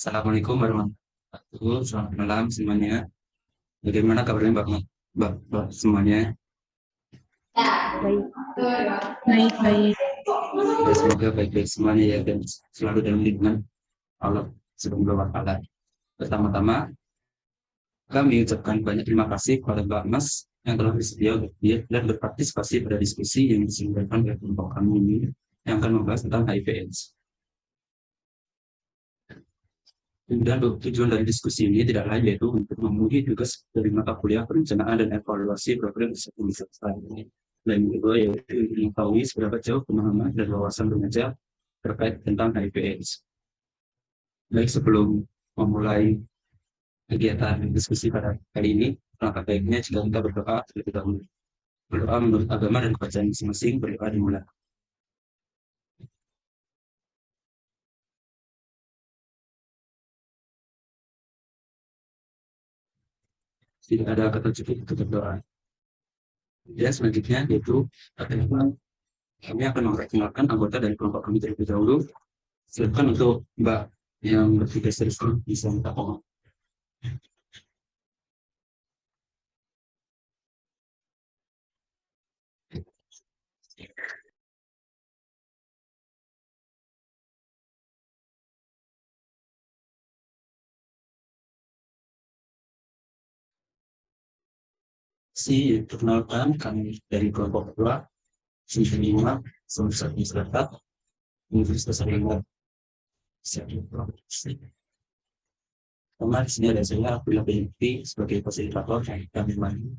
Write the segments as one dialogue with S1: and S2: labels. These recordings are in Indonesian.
S1: Assalamualaikum warahmatullahi wabarakatuh. Selamat malam semuanya. Bagaimana kabarnya Mbak semuanya?
S2: Baik, baik.
S1: Ya, semoga baik-baik semuanya ya dan selalu dalam lindungan Allah Subhanahu wa Ta'ala. Pertama-tama, kami ucapkan banyak terima kasih kepada Mbak Mas yang telah bersedia bersedia dan berpartisipasi pada diskusi yang diselenggarakan oleh kelompok kami ini yang akan membahas tentang HIV/AIDS. Dan tujuan dari diskusi ini tidak lain yaitu untuk memenuhi tugas dari mata kuliah perencanaan dan evaluasi program riset universitas ini. Dan yang kedua yaitu untuk mengetahui seberapa jauh pemahaman dan wawasan remaja terkait tentang HIV/AIDS. Baik, sebelum memulai kegiatan diskusi pada kali ini, langkah baiknya jika kita berdoa terlebih dahulu. Berdoa menurut agama dan kepercayaan masing-masing, berdoa dimulai. Tidak ada kata cukup untuk berdoa. Dan selanjutnya yaitu kami akan memperkenalkan anggota dari kelompok kami terlebih dahulu. Silakan untuk Mbak yang bertugas dari sini bisa minta tolong. Perkenalkan kami dari kelompok kedua, Sisi 5, Semester Masyarakat, Universitas Erlangga. Pertama di sini ada saya, Abdullah Binti, sebagai fasilitator yang kami maju.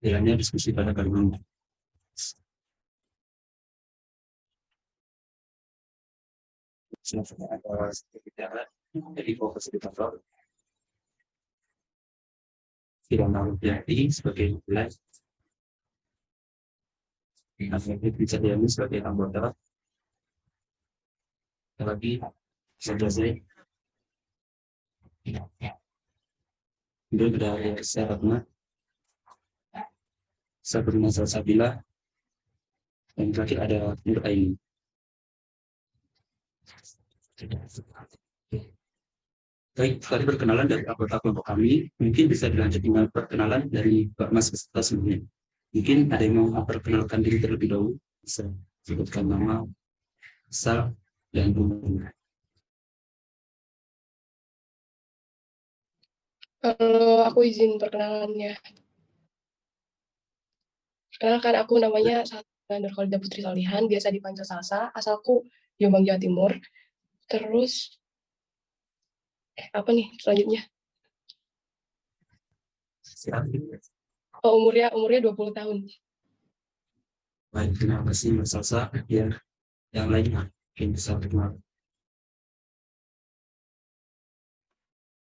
S1: Jalannya diskusi pada kali ini. Silakan ada sedikit dari fasilitator. Tidak tahu jadi sebagai mulai. Akhirnya bisa diambil sebagai anggota. Lagi, saja saya. Kemudian ada Sarabna, Sabrina Salsabila, dan terakhir ada Nur Aini. Baik, tadi perkenalan dari anggota kelompok kami, mungkin bisa dilanjut dengan perkenalan dari Pak Mas beserta semuanya. Mungkin ada yang mau memperkenalkan diri terlebih dahulu, bisa sebutkan nama, asal, dan umur.
S2: Kalau aku izin perkenalannya. Perkenalkan aku namanya Salsa Nurkhalida Putri Solihan, biasa dipanggil Salsa, asalku Jombang, Jawa Timur. Terus apa nih selanjutnya? Oh, umurnya 20 tahun.
S1: Baik, terima kasih Mas Salsa. Biar yang lainnya mungkin bisa berkenal.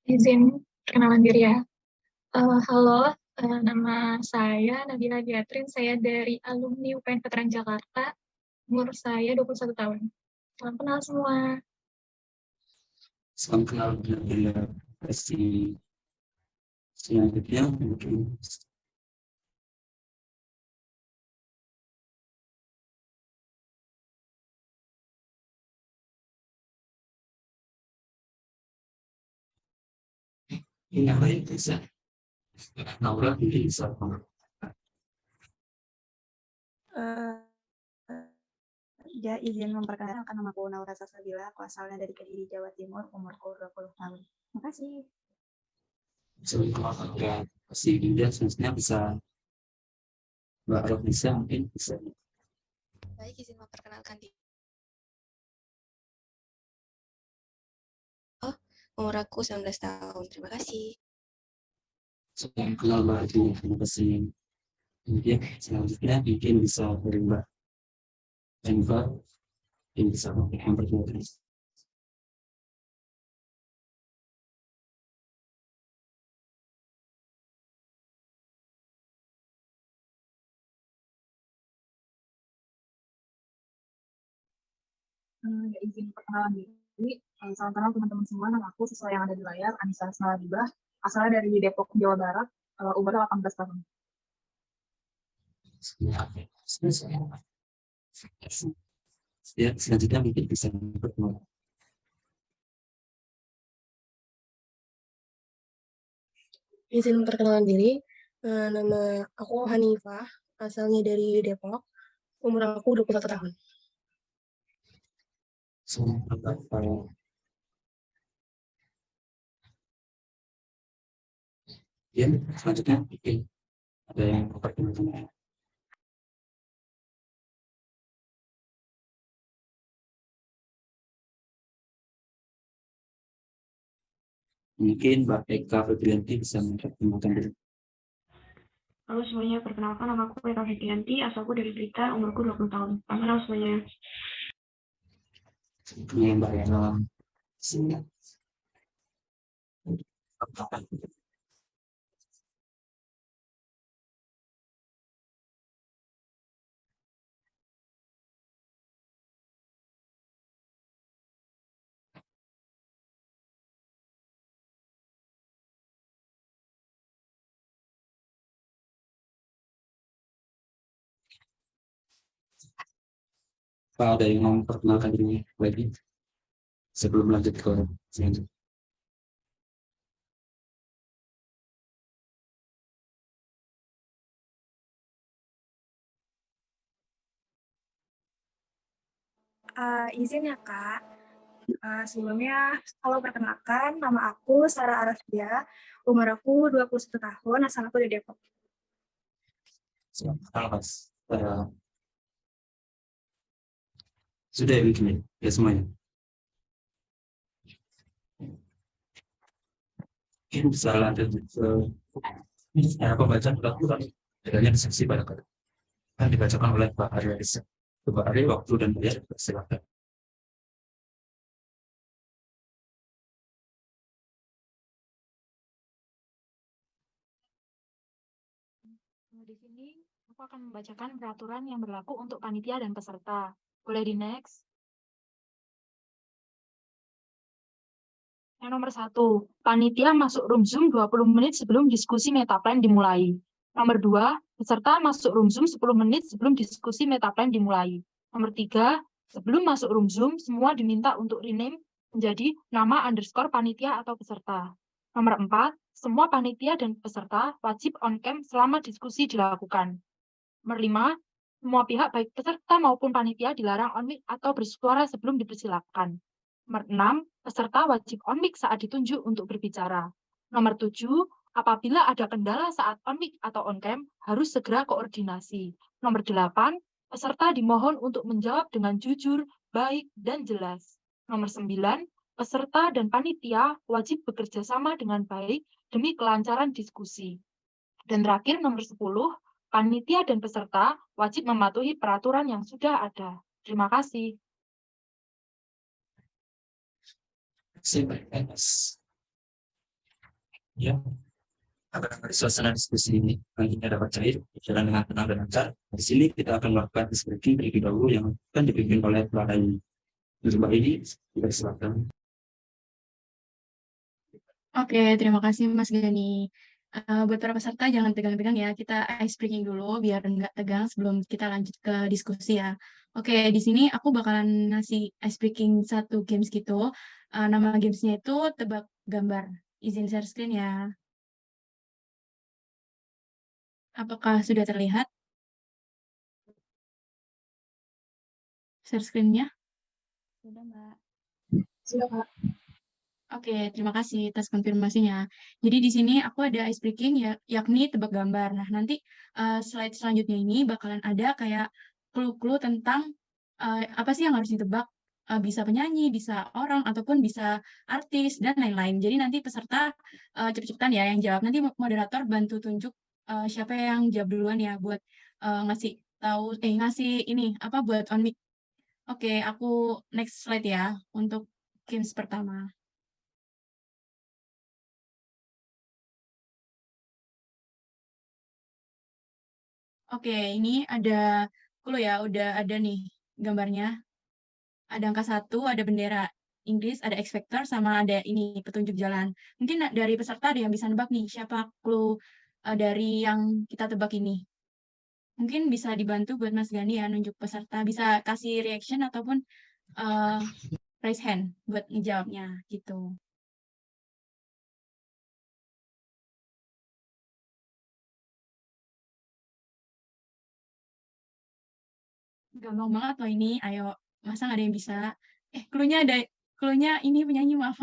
S3: Izin perkenalan diri ya. Halo, nama saya Nabila Diatrin, saya dari alumni UPN Veteran Jakarta, umur saya 21 tahun. Salam kenal semua.
S1: Salam kenal dengan sesi selanjutnya mungkin ini yang lain bisa Naura mungkin bisa
S4: Ya, izin memperkenalkan namaku Naura Sasabila, aku asalnya dari Kediri, Jawa Timur, umurku 20 tahun. Terima kasih.
S1: sebelum ke sesi dia selanjutnya bisa Mbak Rognisa mungkin bisa.
S5: Baik, izin memperkenalkan diri. Oh, umur aku 19 tahun. Terima kasih.
S1: Sebelum kenal Mbak itu terima kasih. Kemudian selanjutnya mungkin bisa dari Mbak Jennifer yang bisa memperkenalkan.
S4: Ya, izin perkenalan diri. Salam kenal teman-teman semua, nama aku sesuai yang ada di layar, Anissa Asmalabibah, asalnya dari Depok, Jawa Barat, umurnya 18 tahun.
S1: Ya, selanjutnya mungkin bisa berkenal.
S2: Izin perkenalan diri, nama aku Hanifah, asalnya dari Depok, umur aku 21 tahun.
S1: Ya, selanjutnya bikin ada yang perkenalkan. Mungkin Mbak Eka Febrianti bisa memperkenalkan diri.
S6: Halo semuanya, perkenalkan nama aku Eka Fikrianti, asalku dari Blitar, umurku 20 tahun. Halo semuanya.
S1: Ini Mbak Eka. Sini. Pak, ada yang mau memperkenalkan diri lagi sebelum lanjut ke selanjutnya?
S7: Izin ya Kak, sebelumnya halo perkenalkan, nama aku Sarah Arafia, umur aku 21 tahun, asal aku dari Depok.
S1: Halo, Mas. Sudah ya bikin ya semuanya. Mungkin bisa lanjut ke pembacaan peraturan bedanya disangsi pada kata yang dibacakan oleh Pak Arya Isa. Pak Arya, waktu dan bayar silakan.
S3: Di sini aku akan membacakan peraturan yang berlaku untuk panitia dan peserta. Boleh di next? Yang nomor 1, panitia masuk room Zoom 20 menit sebelum diskusi metaplan dimulai. Nomor 2, peserta masuk room Zoom 10 menit sebelum diskusi metaplan dimulai. Nomor 3, sebelum masuk room Zoom, semua diminta untuk rename menjadi nama underscore panitia atau peserta. Nomor 4, semua panitia dan peserta wajib on-cam selama diskusi dilakukan. Nomor 5, semua pihak baik peserta maupun panitia dilarang on-mic atau bersuara sebelum dipersilakan. Nomor 6, peserta wajib on-mic saat ditunjuk untuk berbicara. Nomor 7, apabila ada kendala saat on-mic atau on-cam, harus segera koordinasi. Nomor 8, peserta dimohon untuk menjawab dengan jujur, baik, dan jelas. Nomor 9, peserta dan panitia wajib bekerja sama dengan baik demi kelancaran diskusi. Dan terakhir, nomor 10, panitia dan peserta wajib mematuhi peraturan yang sudah ada. Terima kasih.
S1: Ya, agar suasana diskusi ini nantinya dapat cair, berjalan dengan tenang dan lancar. Di sini kita akan melakukan diskusi terlebih dahulu yang akan dipimpin oleh Pak Ayu. Untuk Mbak ini, kita silakan.
S8: Oke, terima kasih Mas Gani. Buat para peserta jangan tegang-tegang ya, kita ice breaking dulu biar nggak tegang sebelum kita lanjut ke diskusi ya. Oke, di sini aku bakalan ngasih ice breaking satu games gitu. Nama gamesnya itu tebak gambar. Izin share screen ya. Apakah sudah terlihat share screen-nya?
S3: Sudah, Mbak.
S2: Sudah, Kak.
S8: Oke, terima kasih atas konfirmasinya. Jadi di sini aku ada ice breaking ya, yakni tebak gambar. Nah, nanti slide selanjutnya ini bakalan ada kayak clue-clue tentang apa sih yang harus ditebak. Bisa penyanyi, bisa orang, ataupun bisa artis, dan lain-lain. Jadi nanti peserta cepet-cepetan ya yang jawab. Nanti moderator bantu tunjuk siapa yang jawab duluan ya buat ngasih tahu, ngasih ini, apa buat on mic. Oke, aku next slide ya untuk games pertama. Oke, ini ada clue ya, udah ada nih gambarnya. Ada angka 1, ada bendera Inggris, ada X Factor, sama ada ini petunjuk jalan. Mungkin dari peserta ada yang bisa nebak nih, siapa clue dari yang kita tebak ini. Mungkin bisa dibantu buat Mas Gani ya, nunjuk peserta. Bisa kasih reaction ataupun uh, raise hand buat ngejawabnya gitu. Gampang banget loh ini. Ayo, masa nggak ada yang bisa? Clue-nya ada. Clue-nya ini penyanyi, maaf.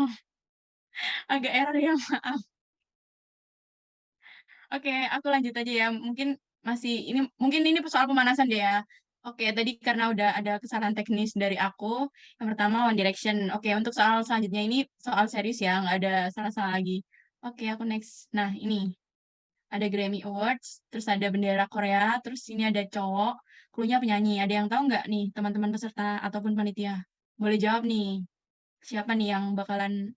S8: Agak error ya, maaf. Oke, aku lanjut aja ya. Mungkin ini soal pemanasan deh ya. Oke, tadi karena udah ada kesalahan teknis dari aku. Yang pertama One Direction. Oke, untuk soal selanjutnya ini soal serius ya, nggak ada salah-salah lagi. Oke, aku next. Nah, ini ada Grammy Awards, terus ada bendera Korea, terus ini ada cowok, clue-nya penyanyi. Ada yang tahu nggak nih, teman-teman peserta ataupun panitia? Boleh jawab nih, siapa nih yang bakalan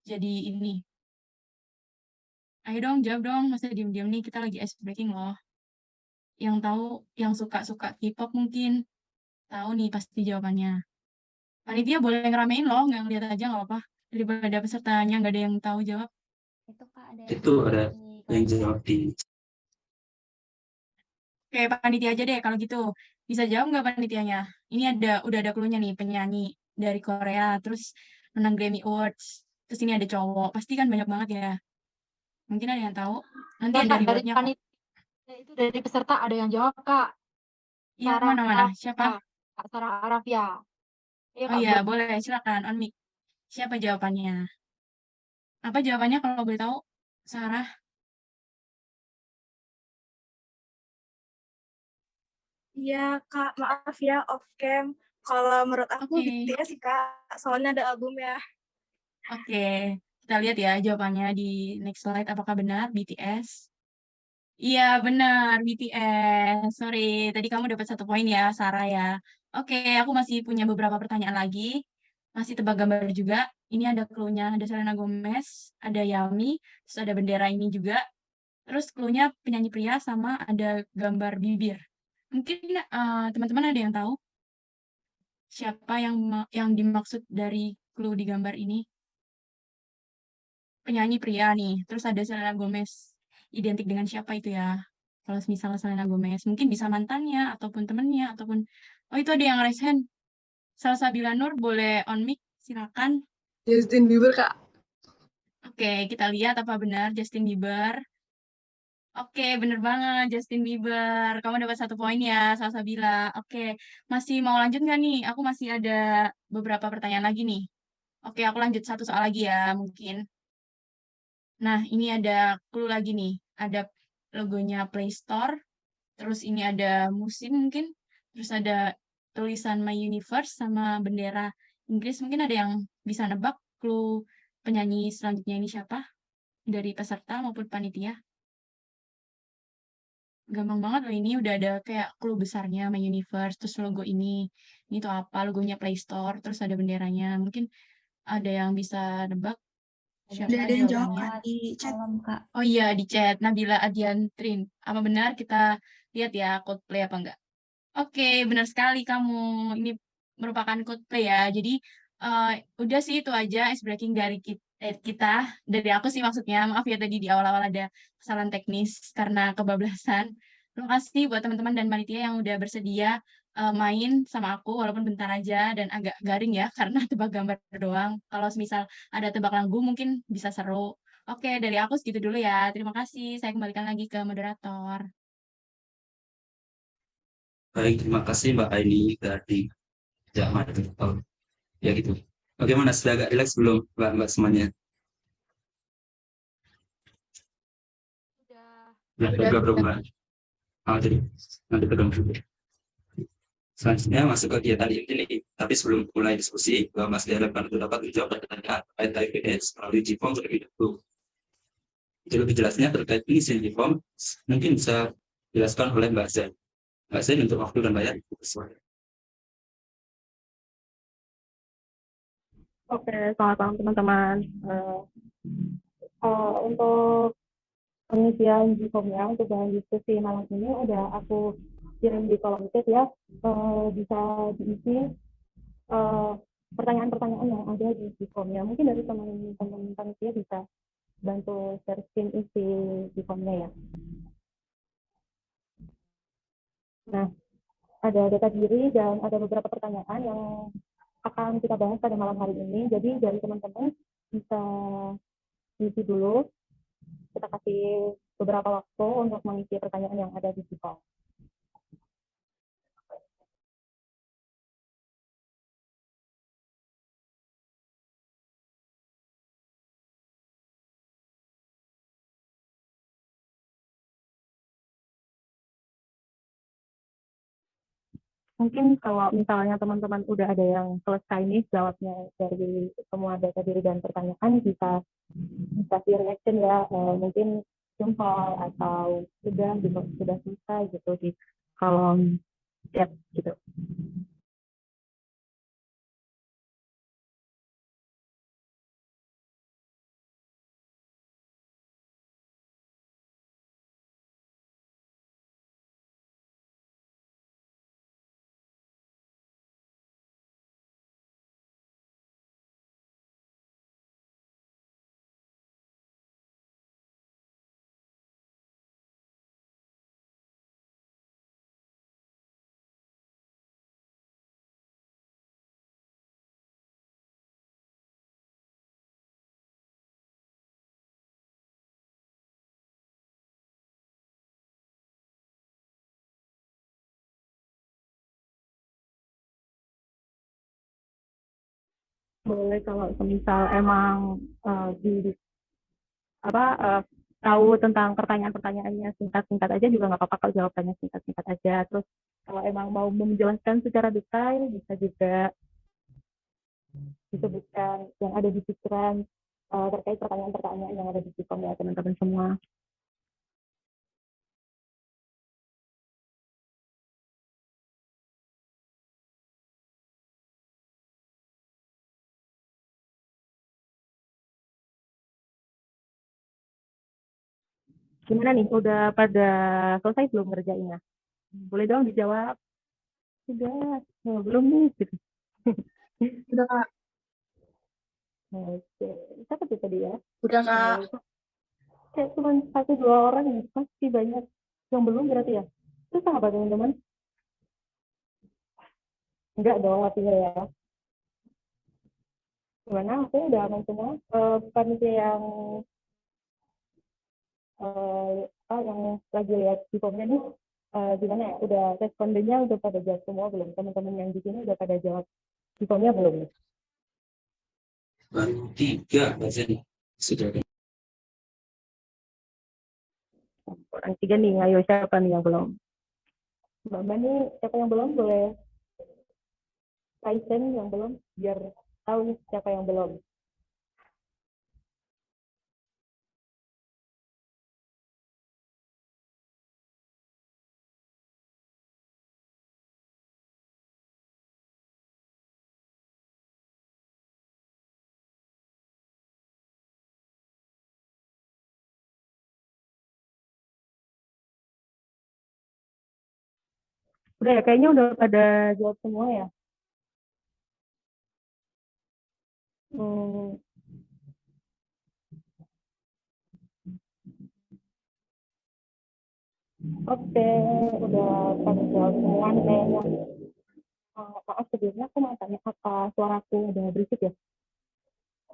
S8: jadi ini? Ayo dong, jawab dong. Masa diem-diem nih, kita lagi ice breaking loh. Yang tahu, yang suka-suka K-pop mungkin tahu nih pasti jawabannya. Panitia boleh ngeramein loh, nggak ngeliat aja nggak apa-apa. Daripada pesertanya nggak ada yang tahu jawab.
S5: Itu Kak ada
S1: Itu ada yang jawab di
S8: Oke, panitia aja deh kalau gitu. Bisa jawab nggak panitianya? Ini udah ada clue-nya nih, penyanyi dari Korea, terus menang Grammy Awards. Terus ini ada cowok, pasti kan banyak banget ya. Mungkin ada yang tahu. Nanti
S9: Ya,
S8: ada
S9: Kak, dari
S8: rewardnya kok.
S9: panitia itu dari peserta ada yang jawab, Kak.
S8: Iya,
S9: Sarah
S8: mana-mana? Siapa?
S9: Arafia. Kak Sarah Arafia. Iya,
S8: Oh
S9: Kak,
S8: iya,
S9: boleh.
S8: boleh. Silakan, on mic. Siapa jawabannya? Apa jawabannya kalau boleh tahu? Sarah?
S7: Iya, Kak, maaf ya, off cam. Kalau menurut aku
S8: Oke.
S7: BTS sih, Kak. Soalnya ada album ya.
S8: Oke, kita lihat ya jawabannya di next slide. Apakah benar BTS? Iya, benar BTS. Sorry, tadi kamu dapat 1 poin ya, Sarah ya. Oke, aku masih punya beberapa pertanyaan lagi. Masih tebak gambar juga. Ini ada clue-nya, ada Selena Gomez, ada Yami, terus ada bendera ini juga. Terus clue-nya penyanyi pria sama ada gambar bibir. Mungkin teman-teman ada yang tahu siapa yang dimaksud dari clue di gambar ini? Penyanyi pria nih. Terus ada Selena Gomez. Identik dengan siapa itu ya? Kalau misalnya Selena Gomez, mungkin bisa mantannya, ataupun temennya, ataupun... Oh, itu ada yang raise hand. Salsabila Nur, boleh on mic? Silakan.
S2: Justin Bieber, Kak.
S8: Oke, kita lihat apa benar Justin Bieber. Oke, bener banget Justin Bieber. Kamu dapat 1 poin ya, Salsabila. Oke, masih mau lanjut nggak nih? Aku masih ada beberapa pertanyaan lagi nih. Oke, aku lanjut satu soal lagi ya, mungkin. Nah, ini ada clue lagi nih. Ada logonya Play Store, terus ini ada musim mungkin, terus ada tulisan My Universe sama bendera Inggris. Mungkin ada yang bisa nebak clue penyanyi selanjutnya ini siapa? Dari peserta maupun panitia. Gampang banget loh ini, udah ada kayak clue besarnya My Universe, terus logo ini tuh apa, logonya Play Store, terus ada benderanya. Mungkin ada yang bisa nebak siapa
S7: Udah ada yang jawab,
S8: jawabannya.
S7: Kak, di chat.
S5: Kak.
S8: Oh iya, di chat Nabila Adiantrin. Apa benar kita lihat ya Coldplay apa enggak? Oke, benar sekali kamu. Ini merupakan Coldplay ya. Jadi eh, udah sih itu aja ice breaking dari kita. Dari aku sih maksudnya. Maaf ya tadi di awal-awal ada kesalahan teknis karena kebablasan. Terima kasih buat teman-teman dan panitia yang udah bersedia main sama aku walaupun bentar aja dan agak garing ya karena tebak gambar doang. Kalau misal ada tebak lagu mungkin bisa seru. Oke, dari aku segitu dulu ya. Terima kasih. Saya kembalikan lagi ke moderator.
S1: baik. Terima kasih Mbak Aini dari Jaman. Ya gitu. Bagaimana, sudah agak rileks belum Mbak semuanya?
S9: Udah.
S1: Udah belum Mbak? Jadi nanti pegang dulu. Selanjutnya masuk ke kegiatan ini. Tapi sebelum mulai diskusi, Mas diharapkan untuk dapat menjawab pertanyaan terkait evidence melalui G-form terlebih dahulu. Jadi lebih jelasnya terkait isi G-form, mungkin bisa dijelaskan oleh Mbak Zen. Mbak Zen untuk waktu dan bayar sesuai.
S6: Oke, selamat malam teman-teman. Untuk pengisian Gcom-nya untuk bahan diskusi malam ini udah aku kirim di kolom chat ya. Bisa diisi pertanyaan-pertanyaan yang ada di Gcom-nya. Mungkin dari teman-teman panitia bisa bantu searching isi Gcom-nya ya. Nah, ada data diri dan ada beberapa pertanyaan yang akan kita bahas pada malam hari ini. Jadi dari teman-teman bisa isi dulu. Kita kasih beberapa waktu untuk mengisi pertanyaan yang ada di Gcom. Mungkin kalau misalnya teman-teman udah ada yang selesai nih jawabnya dari semua data diri dan pertanyaan, bisa kasih reaction ya, mungkin jempol atau sudah gitu, sudah selesai gitu di kolom chat gitu. Boleh kalau misal emang di apa tahu tentang pertanyaan-pertanyaannya singkat-singkat aja juga nggak apa-apa, kalau jawabannya singkat-singkat aja. Terus kalau emang mau menjelaskan secara detail bisa juga disebutkan yang ada di pikiran terkait pertanyaan-pertanyaan yang ada di Sikom ya teman-teman semua. Gimana nih, udah pada selesai belum ngerjainnya? Boleh dong dijawab. Sudah, belum nih gitu.
S4: Udah Kak.
S6: Oke, siapa tuh tadi ya?
S4: Udah Kak.
S6: Kayak cuma 1-2 orang ya, pasti banyak yang belum berarti ya. Terus apa teman-teman? Enggak dong artinya ya. Gimana? Aku udah aman semua. Panitia yang lagi lihat di formnya nih, gimana ya? Udah respondennya udah pada jawab semua belum? Teman-teman yang di sini udah pada jawab di formnya belum?
S1: Baru 3 dosen sudah.
S6: Orang 3 nih, ayo siapa nih yang belum? Mbak nih, siapa yang belum? Boleh Tyson yang belum, biar tahu nih siapa yang belum. Udah ya, kayaknya udah pada jawab semua ya. Hmm, Oke, udah pada jawab semua nih kayaknya. Maaf sebelumnya aku mau tanya, apa suaraku udah berisik ya?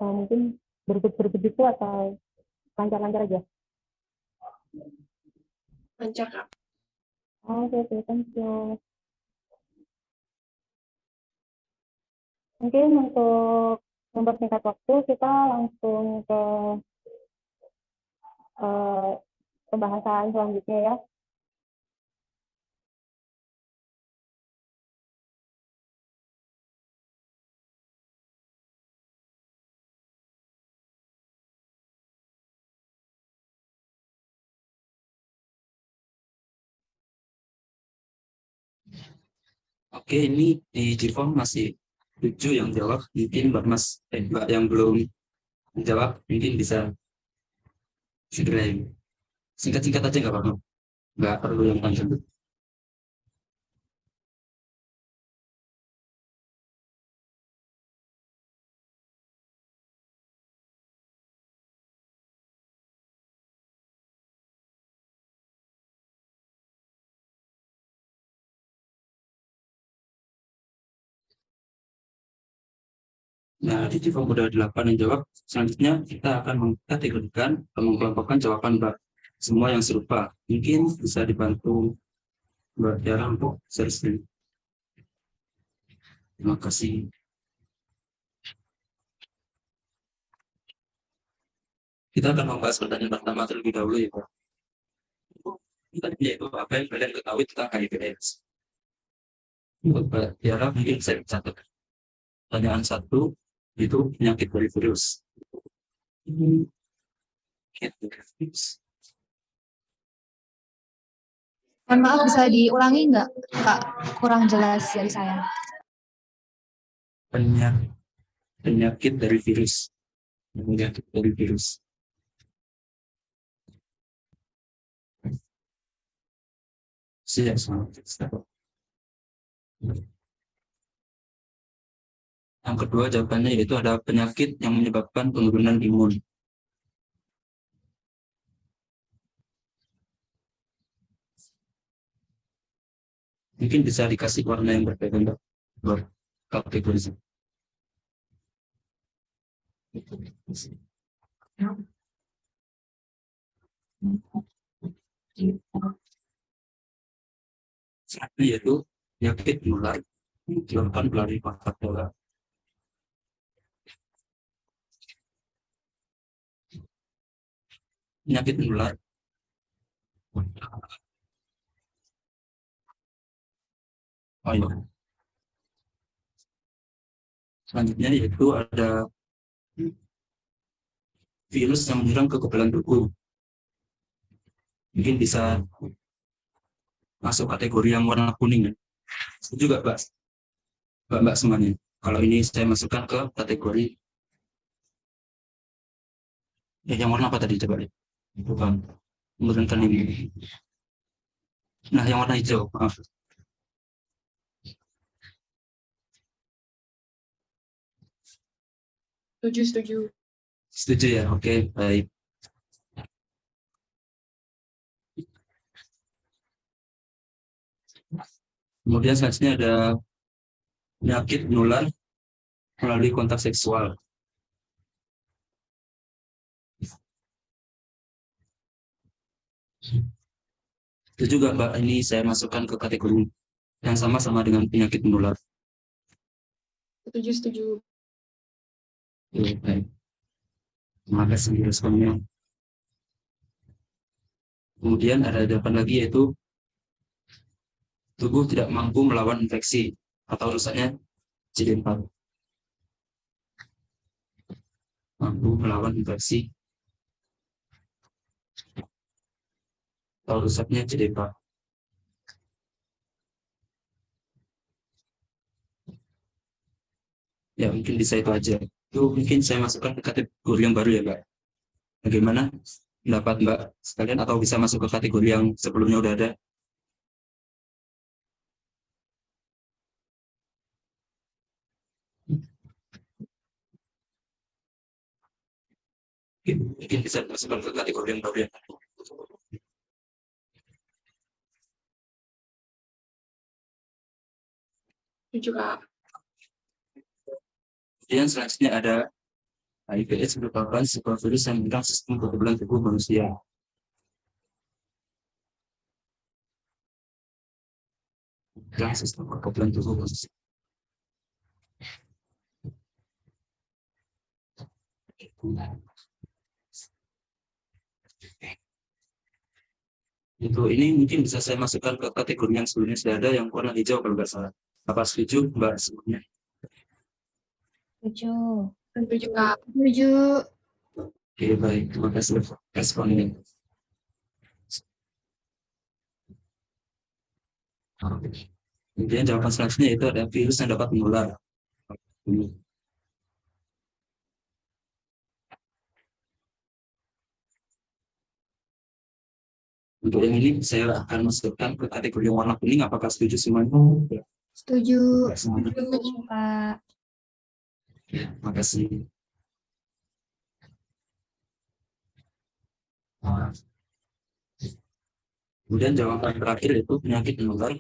S6: Mungkin berbet-berbet itu atau lancar-lancar aja?
S2: Lancar, Kak.
S6: Oke, thank you. Mungkin untuk mempersingkat waktu, kita langsung ke pembahasan selanjutnya ya.
S1: Oke, ini di form masih 7 yang jawab. Mungkin Mbak yang belum jawab, mungkin bisa segera singkat-singkat aja nggak apa-apa. Nggak perlu yang panjang. Nah, di form udah 8 yang jawab. Selanjutnya kita akan mengkategorikan atau mengelompokkan jawaban Mbak semua yang serupa. Mungkin bisa dibantu Mbak Tiara untuk sesi. Terima kasih. Kita akan membahas pertanyaan pertama terlebih dahulu ya Pak. Tadi yaitu apa yang kalian ketahui tentang HIV/AIDS. Untuk Mbak Tiara mungkin saya catat. Pertanyaan 1 itu penyakit dari virus. Penyakit dari virus.
S10: Mohon maaf, bisa diulangi nggak, Kak? Kurang jelas dari saya.
S1: Penyakit dari virus. Penyakit dari virus. Siap, yang kedua jawabannya yaitu ada penyakit yang menyebabkan penurunan imun. Mungkin bisa dikasih warna yang berbeda Mbak, buat kategori. Satu yaitu penyakit menular disebabkan melalui kontak darah. Penyakit menular selanjutnya yaitu ada virus yang menyerang kekebalan tubuh. Mungkin bisa masuk kategori yang warna kuning. Itu juga Mbak semuanya. Kalau ini saya masukkan ke kategori yang warna apa tadi coba lihat. Bukan menurunkan ini. Nah, yang warna hijau, maaf.
S2: Setuju.
S1: Setuju ya, oke, baik. Kemudian selanjutnya ada penyakit menular melalui kontak seksual. Itu juga Mbak, ini saya masukkan ke kategori yang sama-sama dengan penyakit menular.
S2: Setuju.
S1: Oke, baik. Terima kasih responnya. Kemudian ada jawaban lagi yaitu tubuh tidak mampu melawan infeksi atau rusaknya CD4. Mampu melawan infeksi atau rusaknya CD4. Ya, mungkin bisa itu aja. Itu mungkin saya masukkan ke kategori yang baru ya, Mbak. Bagaimana pendapat Mbak sekalian, atau bisa masuk ke kategori yang sebelumnya udah ada? Mungkin bisa masukkan ke kategori yang baru ya.
S2: Setuju, Kak.
S1: Kemudian selanjutnya ada HIV/AIDS merupakan sebuah virus yang menyerang sistem kekebalan tubuh manusia. Menyerang sistem kekebalan tubuh manusia. Itu ini mungkin bisa saya masukkan ke kategori yang sebelumnya sudah ada yang warna hijau kalau nggak salah. Apa setuju Mbak sebelumnya?
S2: Setuju, Kak.
S1: Oke, baik. Terima kasih responnya. Kemudian jawaban selanjutnya itu ada virus yang dapat menular. Untuk yang ini saya akan masukkan ke kategori yang warna kuning. Apakah setuju semuanya?
S10: Setuju.
S1: Pak. Ya, makasih. Kemudian jawaban terakhir itu penyakit menular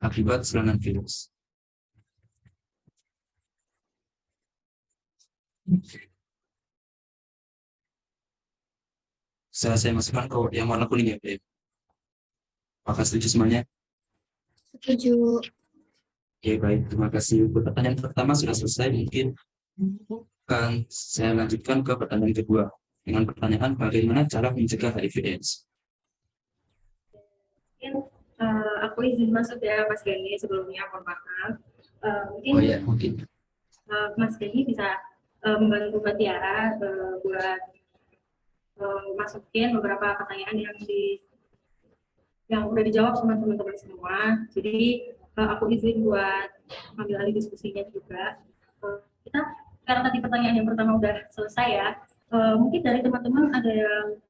S1: akibat serangan virus. Saya masukkan ke yang warna kuning ya, Pak. Apakah setuju semuanya?
S10: Setuju.
S1: Oke, baik. Terima kasih. Pertanyaan pertama sudah selesai. Mungkin akan saya lanjutkan ke pertanyaan kedua. Dengan pertanyaan bagaimana cara mencegah HIV/AIDS.
S7: Mungkin
S11: Aku izin masuk ya Mas Gani, sebelumnya mohon maaf. Mungkin
S1: Oh ya, mungkin.
S11: Mas Gani bisa membantu Mbak Tiara buat masukin beberapa pertanyaan yang udah dijawab sama teman-teman semua. Jadi aku izin buat ambil alih diskusinya juga. Kita karena tadi pertanyaan yang pertama udah selesai ya. Mungkin dari teman-teman ada yang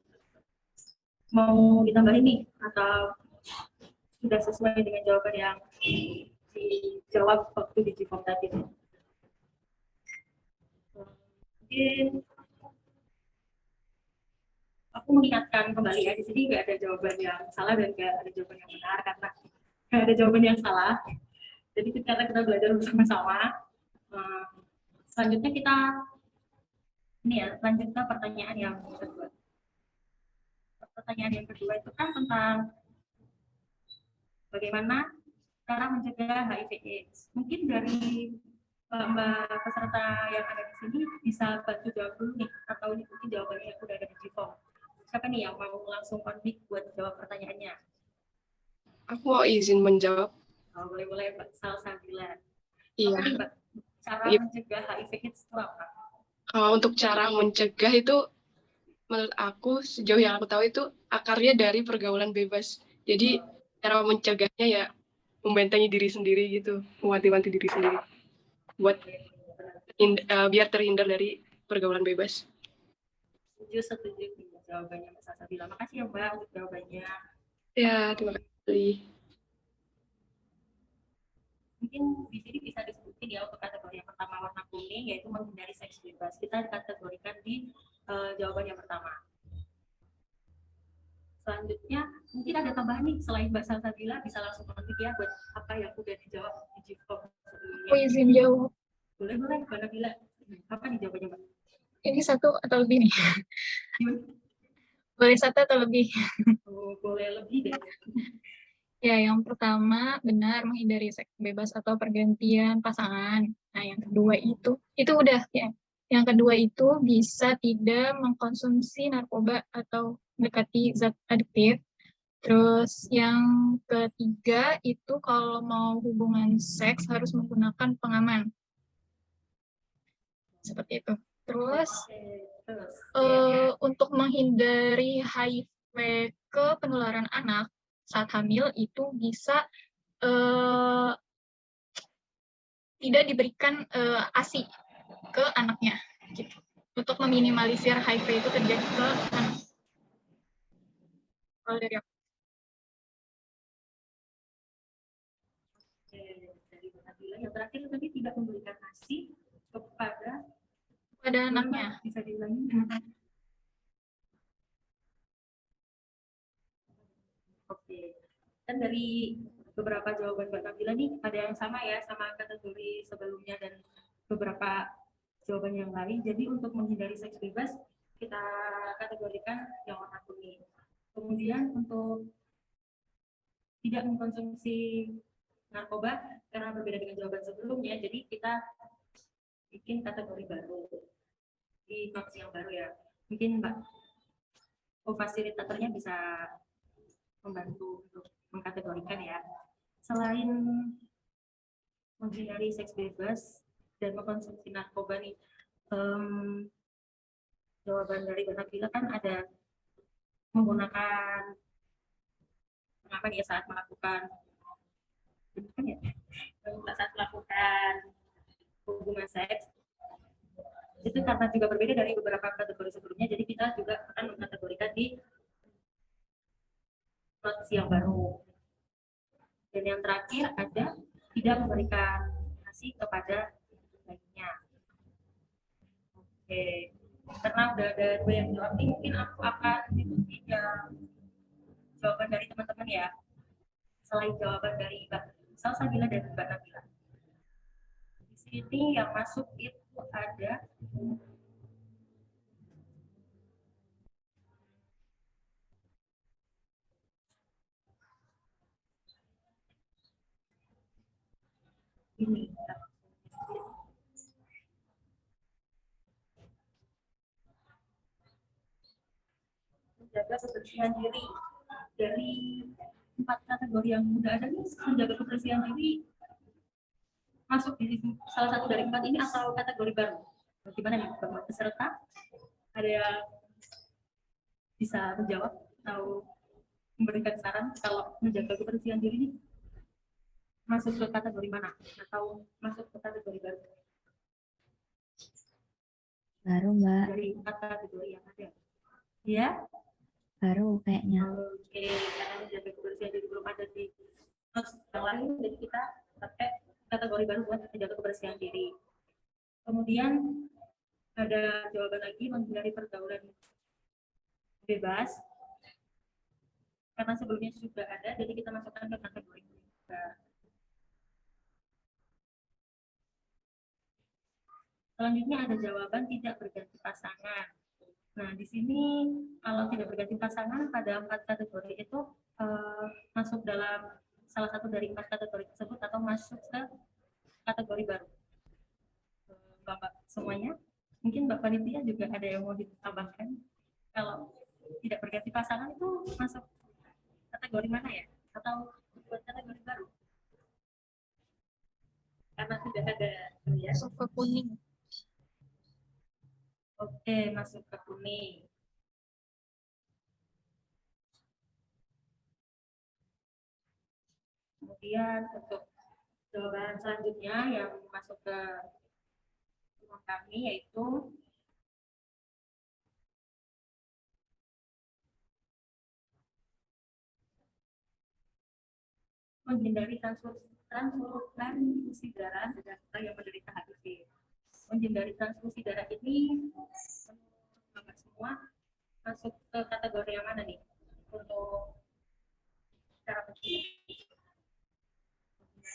S11: mau ditambahin nih atau sudah sesuai dengan jawaban yang dijawab waktu di G-Form tadi. Mungkin aku mengingatkan kembali ya, di sini nggak ada jawaban yang salah dan nggak ada jawaban yang benar, karena nggak ada jawaban yang salah. Jadi karena kita belajar bersama-sama. Selanjutnya kita ini ya, lanjut ke pertanyaan yang kedua. Pertanyaan yang kedua itu kan tentang bagaimana cara mencegah HIV/AIDS. Mungkin dari Mbak peserta yang ada di sini bisa bantu jawab dulu nih, atau ini mungkin jawabannya yang udah ada di G-Form. Siapa nih yang mau langsung konflik buat jawab pertanyaannya?
S2: Aku mau izin menjawab.
S11: Oh, boleh Mbak Salsabila.
S2: Iya.
S11: Apa nih Mbak? Cara
S2: Iya.
S11: mencegah HIV/AIDS itu apa?
S2: Untuk cara mencegah itu, menurut aku sejauh yang aku tahu itu akarnya dari pergaulan bebas. Jadi cara mencegahnya ya membentengi diri sendiri gitu, mewanti-wanti diri sendiri, buat biar terhindar dari pergaulan bebas.
S11: Setuju jawabannya Mbak Salsabila. Makasih ya Mbak untuk jawabannya.
S2: Ya, terima kasih.
S11: Mungkin di sini bisa disebutin ya untuk kategori yang pertama warna kuning, yaitu menghindari seks bebas. Kita kategorikan di jawaban yang pertama. Selanjutnya mungkin ada tambahan nih, selain Mbak Salsabila bisa langsung konflik ya buat apa yang udah dijawab di G-Form sebelumnya.
S3: Aku izin jawab.
S11: Boleh Mbak Nabila. Apa nih jawabannya Mbak?
S3: Ini satu atau lebih nih? Boleh satu atau lebih?
S11: Oh, boleh lebih deh.
S3: Ya, yang pertama benar menghindari seks bebas atau pergantian pasangan. Nah, yang kedua itu udah ya. Yang kedua itu bisa tidak mengkonsumsi narkoba atau mendekati zat adiktif. Terus yang ketiga itu kalau mau hubungan seks harus menggunakan pengaman. Seperti itu. Terus untuk menghindari HIV ke penularan anak saat hamil itu bisa tidak diberikan ASI ke anaknya, gitu. Untuk meminimalisir HIV itu terjadi ke anak. Kalau dari aku.
S11: Yang terakhir tadi tidak memberikan ASI kepada
S3: anaknya.
S11: Bisa diulangi? Oke. Dan dari beberapa jawaban Mbak Nabila nih, ada yang sama ya sama kategori sebelumnya dan beberapa jawaban yang lain. Jadi untuk menghindari seks bebas, kita kategorikan yang warna kuning. Kemudian untuk tidak mengkonsumsi narkoba, karena berbeda dengan jawaban sebelumnya, jadi kita bikin kategori baru di notes yang baru ya. Mungkin Mbak fasilitatornya bisa membantu untuk mengkategorikan ya. Selain menghindari seks bebas dan mengkonsumsi narkoba nih, jawaban dari Mbak Nabila kan ada menggunakan pengaman ya saat melakukan hubungan seks. Itu karena juga berbeda dari beberapa kategori sebelumnya, jadi kita juga akan mengkategorikan di notes yang baru. Dan yang terakhir ada tidak memberikan ASI kepada lainnya. Oke, karena udah ada dua yang jawab nih, mungkin aku akan ikuti jawaban dari teman-teman ya. Selain jawaban dari Mbak Salsabila dan Mbak Nabila. Di sini yang masuk itu ada ini. Menjaga kebersihan diri dari 4 kategori yang udah ada nih, menjaga kebersihan diri masuk di salah satu dari 4 ini atau kategori baru? Gimana nih Bapak peserta? Ada yang bisa menjawab atau memberikan saran kalau menjaga kebersihan diri ini masuk ke kategori mana atau masuk ke kategori baru?
S12: Baru, Mbak.
S11: Dari 4 kategori yang ada. Ya?
S12: Baru kayaknya.
S11: Oke, karena menjaga kebersihan diri belum ada di yang lain, jadi kita pakai kategori baru buat menjaga kebersihan diri. Kemudian ada jawaban lagi, menghindari pergaulan bebas. Karena sebelumnya sudah ada, jadi kita masukkan ke kategori juga. Selanjutnya ada jawaban tidak berganti pasangan. Nah, di sini kalau tidak berganti pasangan pada 4 kategori itu masuk dalam salah satu dari 4 kategori tersebut atau masuk ke kategori baru. Bapak semuanya, mungkin Mbak Panitia juga ada yang mau ditambahkan. Kalau tidak berganti pasangan itu masuk kategori mana ya? Atau buat kategori baru? Karena tidak ada ya.
S3: Masuk ke kuning.
S11: Oke, masuk ke kuning. Kemudian untuk jawaban selanjutnya yang masuk ke rumah kami yaitu menghindari transfusi darah pada kita yang menderita HIV. Menghindari transfusi darah ini Bapak semua masuk ke kategori yang mana nih untuk cara menghindari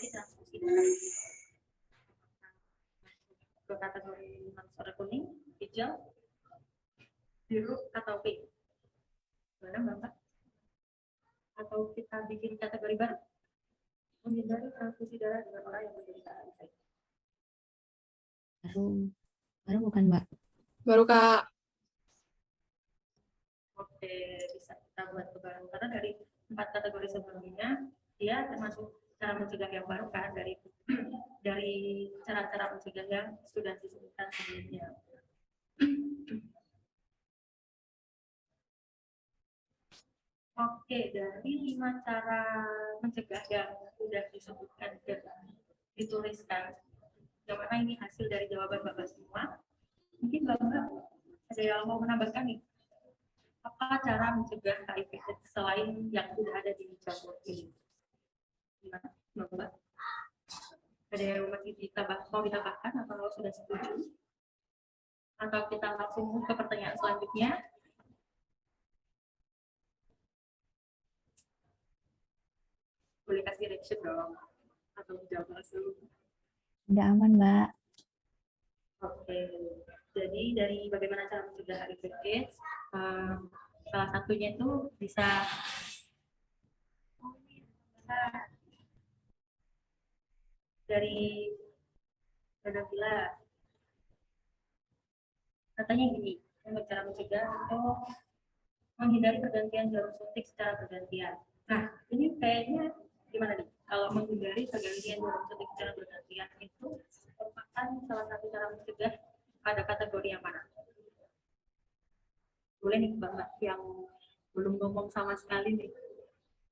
S11: transfusi darah? Ke kategori warna kuning, hijau, biru atau pink? Mana Bapak? Atau kita bikin kategori baru? Menghindari transfusi darah dengan orang yang menderita HIV.
S12: Baru bukan, Mbak?
S2: Baru, Kak.
S11: Oke, bisa kita buat ke baru. Karena dari 4 kategori sebelumnya, dia termasuk cara mencegah yang baru kan, dari cara-cara mencegah yang sudah disebutkan sebelumnya. Oke, dari 5 cara mencegah yang sudah disebutkan dan dituliskan, yang mana ini hasil dari jawaban Bapak semua, mungkin Bapak ada yang mau menambahkan nih, apa cara mencegah HIV selain yang sudah ada di jawaban ini? Gimana, Bapak? Ada yang masih mau ditambahkan atau sudah setuju? Atau kita langsung ke pertanyaan selanjutnya? Boleh kasih reaction dong, atau jawab langsung.
S12: Udah aman, Mbak.
S11: Oke, jadi dari bagaimana cara mencegah HIV/AIDS, salah satunya itu bisa dari Nabila. Katanya gini, untuk cara mencegah itu menghindari pergantian jarum suntik secara bergantian. Nah, ini kayaknya gimana nih? Kalau menghindari pergantian jarum suntik secara bergantian itu merupakan salah satu cara mencegah pada kategori yang mana? Boleh nih Bapak yang belum ngomong sama sekali nih,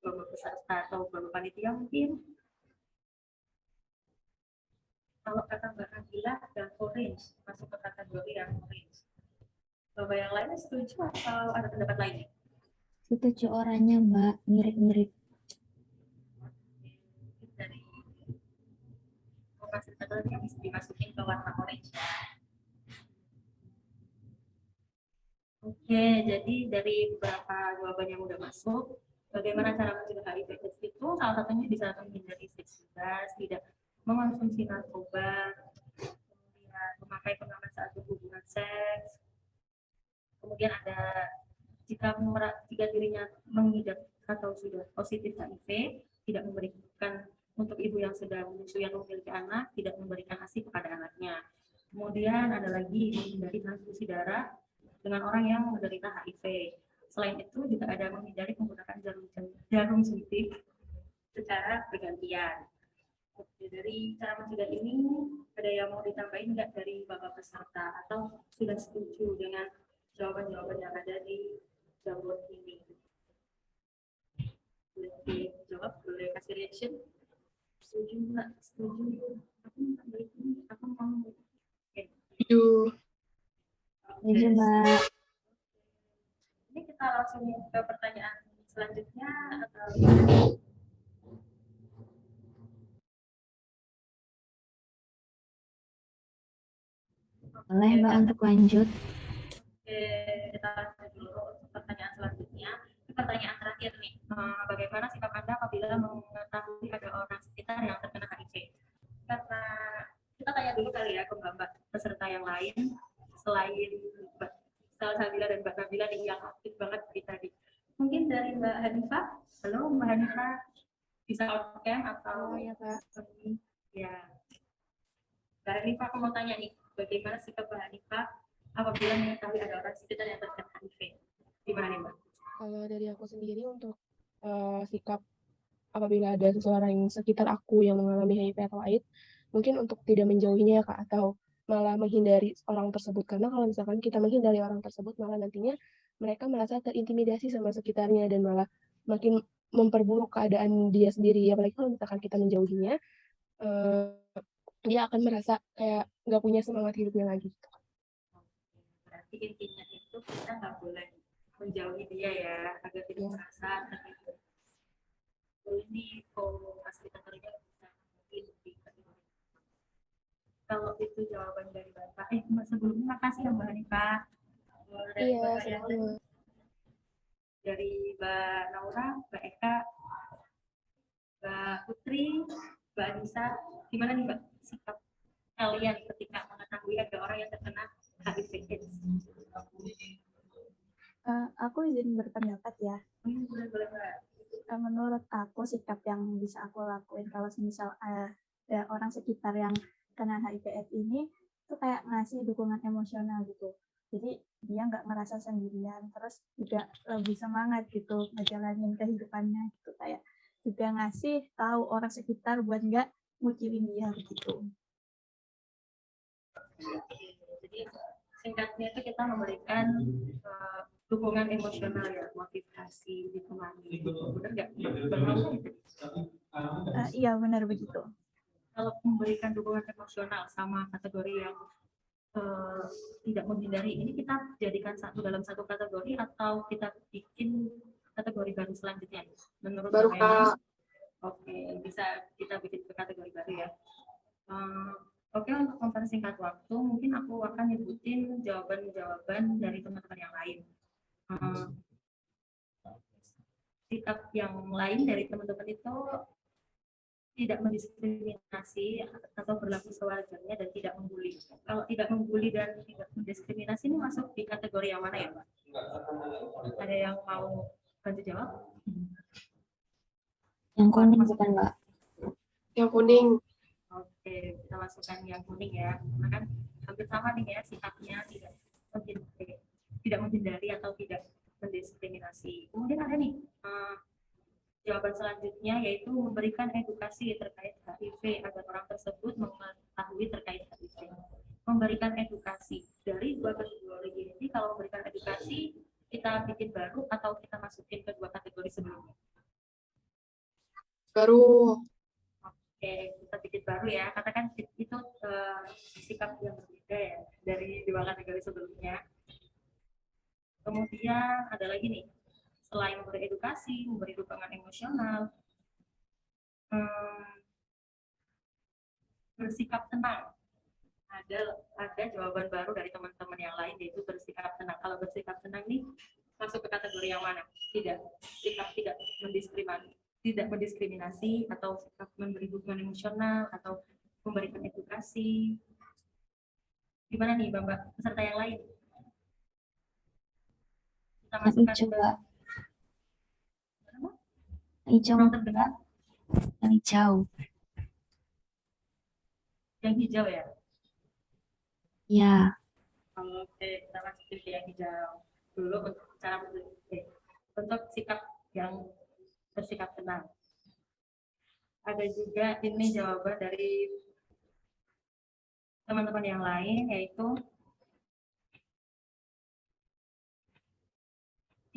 S11: Bapak peserta atau Bapak panitia mungkin. Kalau kata Mbak Nabila dan orange, masuk ke kategori yang orange. Bapak yang lain setuju atau ada pendapat lain?
S12: Setuju orangnya, Mbak. Mirip-mirip.
S11: Dari fasilitator yang bisa dimasukin ke warna orange. Oke, jadi dari beberapa jawaban yang udah masuk, bagaimana cara mencegah HIV/AIDS itu salah satunya bisa menghindari seks bebas, tidak mengonsumsi narkoba, kemudian memakai pengaman saat berhubungan seks, kemudian ada jika dirinya mengidap atau sudah positif HIV, tidak memberikan untuk ibu yang sedang menyusui atau memiliki anak, tidak memberikan ASI kepada anaknya. Kemudian ada lagi menghindari transfusi darah dengan orang yang menderita HIV. Selain itu juga ada menghindari menggunakan jarum suntik secara bergantian. Oke, dari cara mencegah ini ada yang mau ditambahin nggak dari Bapak peserta atau sudah setuju dengan jawaban-jawaban yang ada di Jamboard ini? Boleh dijawab, boleh kasih reaction. Setuju nggak? Setuju. Aku mau.
S2: Setuju.
S12: Setuju, Mbak.
S11: Ini kita langsung ke pertanyaan selanjutnya atau
S12: Boleh, Mbak, untuk lanjut.
S11: Oke, kita lanjut dulu untuk pertanyaan selanjutnya. Ini pertanyaan terakhir nih. Bagaimana sikap Anda apabila mengetahui ada orang sekitar yang terkena HIV? Karena kita tanya dulu kali ya ke Mbak peserta yang lain, selain Mbak Salsabila dan Mbak Nabila nih yang aktif banget tadi. Mungkin dari Mbak Hanifah. Halo Mbak Hanifah, bisa on cam atau
S2: ya Pak?
S11: Ya, Mbak Hanifah, aku mau tanya nih, bagaimana sikap Mbak Hanifah apabila mengetahui ada orang sekitar yang terkena HIV? Gimana nih Mbak?
S2: Kalau dari aku sendiri untuk sikap apabila ada seseorang sekitar aku yang mengalami HIV atau AIDS, mungkin untuk tidak menjauhinya ya Kak, atau malah menghindari orang tersebut. Karena kalau misalkan kita menghindari orang tersebut, malah nantinya mereka merasa terintimidasi sama sekitarnya dan malah makin memperburuk keadaan dia sendiri. Apalagi kalau misalkan kita menjauhinya, dia akan merasa kayak nggak punya semangat hidupnya lagi.
S11: Berarti intinya itu kita nggak boleh menjauhi dia ya, agar tidak merasa terhibur. Ini fasilitatornya bisa lebih. Kalau itu jawaban dari Bapak. Sebelumnya makasih ya Mbak Hanifah. Dari
S2: Iya, sama-sama.
S11: Dari Mbak Naura, Mbak Eka, Mbak Putri, Mbak Anissa, gimana nih Mbak sikap kalian ketika mengetahui ada orang yang terkena HIV/AIDS?
S13: Aku izin berpendapat ya.
S11: Boleh, Mbak.
S13: Menurut aku sikap yang bisa aku lakuin kalau misal ada orang sekitar yang kena HIV/AIDS ini tuh kayak ngasih dukungan emosional gitu. Jadi dia nggak merasa sendirian, terus juga lebih semangat gitu ngejalanin kehidupannya gitu, kayak juga ngasih tahu orang sekitar buat nggak ngucilin dia gitu.
S11: Jadi singkatnya itu kita memberikan dukungan emosional ya, motivasi, ditemani, benar nggak?
S13: Iya benar begitu.
S11: Kalau memberikan dukungan emosional sama kategori yang tidak menghindari, ini kita jadikan dalam satu kategori atau kita bikin kategori baru selanjutnya? Menurut
S2: baru Kak.
S11: Oke, bisa kita bikin ke kategori baru ya. Oke, untuk mempersingkat waktu, mungkin aku akan nyebutin jawaban-jawaban dari teman-teman yang lain. Sikap yang lain dari teman-teman itu tidak mendiskriminasi atau berlaku sewajarnya dan tidak membuli. Kalau tidak membuli dan tidak mendiskriminasi ini masuk di kategori yang mana ya, Pak? Ada yang mau bantu jawab?
S12: Yang kuning bukan, Mbak?
S2: Yang kuning.
S11: Oke, kita masukkan yang kuning ya. Karena kan hampir sama nih ya sikapnya, tidak menghindari atau tidak mendiskriminasi. Kemudian ada nih jawaban selanjutnya, yaitu memberikan edukasi terkait HIV agar orang tersebut mengetahui terkait HIV. Memberikan edukasi dari dua kategori ini. Kalau memberikan edukasi, kita bikin baru atau kita masukin ke dua kategori sebelumnya?
S2: Baru.
S11: Oke, kita bikin baru ya. Katakan itu sikap yang berbeda ya dari dua kategori sebelumnya. Kemudian ada lagi nih, selain memberi edukasi, memberi dukungan emosional, bersikap tenang. Ada jawaban baru dari teman-teman yang lain, yaitu bersikap tenang. Kalau bersikap tenang nih masuk ke kategori yang mana? Sikap tidak mendiskriminasi atau sikap memberi dukungan emosional atau memberikan edukasi. Gimana nih Bapak peserta yang lain? Kita masukkan
S12: coba. Hijau. Yang hijau.
S11: Yang hijau ya?
S12: Ya.
S11: Oke, kita masukin ke yang hijau dulu untuk cara untuk sikap yang bersikap tenang. Ada juga ini jawaban dari teman-teman yang lain, yaitu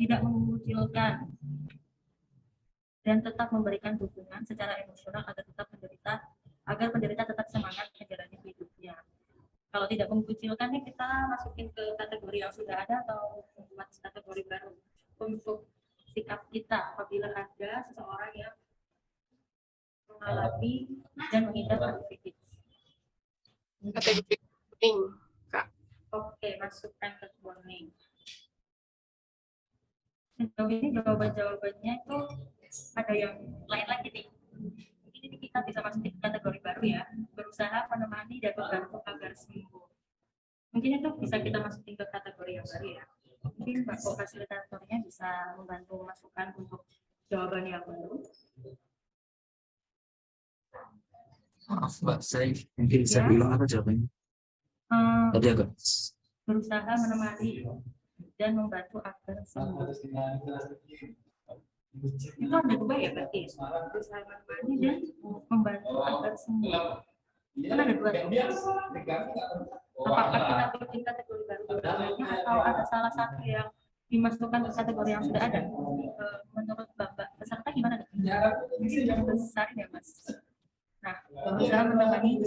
S11: tidak mengucilkan dan tetap memberikan dukungan secara emosional agar penderita tetap semangat menjalani hidupnya. Kalau tidak mengucilkan nih, kita masukin ke kategori yang sudah ada atau membuat kategori baru untuk sikap kita apabila ada seseorang yang mengalami dan mengidap adiksi.
S2: Kategori kuning, Kak.
S11: Oke, masukkan ke kuning. Sejauh ini jawaban-jawabannya itu ada yang lain lagi nih. Ini kita bisa masukin ke kategori baru ya, berusaha menemani dan membantu agar sembuh. Mungkin itu bisa kita masukin ke kategori yang baru ya. Mungkin Mbak fasilitatornya bisa membantu masukkan untuk jawaban yang baru.
S1: Maaf Mbak, saya mungkin bisa bilang apa jawabannya? Tadi agak
S11: Berusaha menemani dan membantu agar sembuh. Itu ada dua ya berarti, berusaha menemani dan membantu agar sembuh. Kan ada dua. Apakah kita bikin kategori baru dua-duanya atau ada salah satu yang dimasukkan ke kategori yang sudah ada? Menurut Bapak peserta gimana? Mungkin besar ya Mas. Nah, berusaha menemani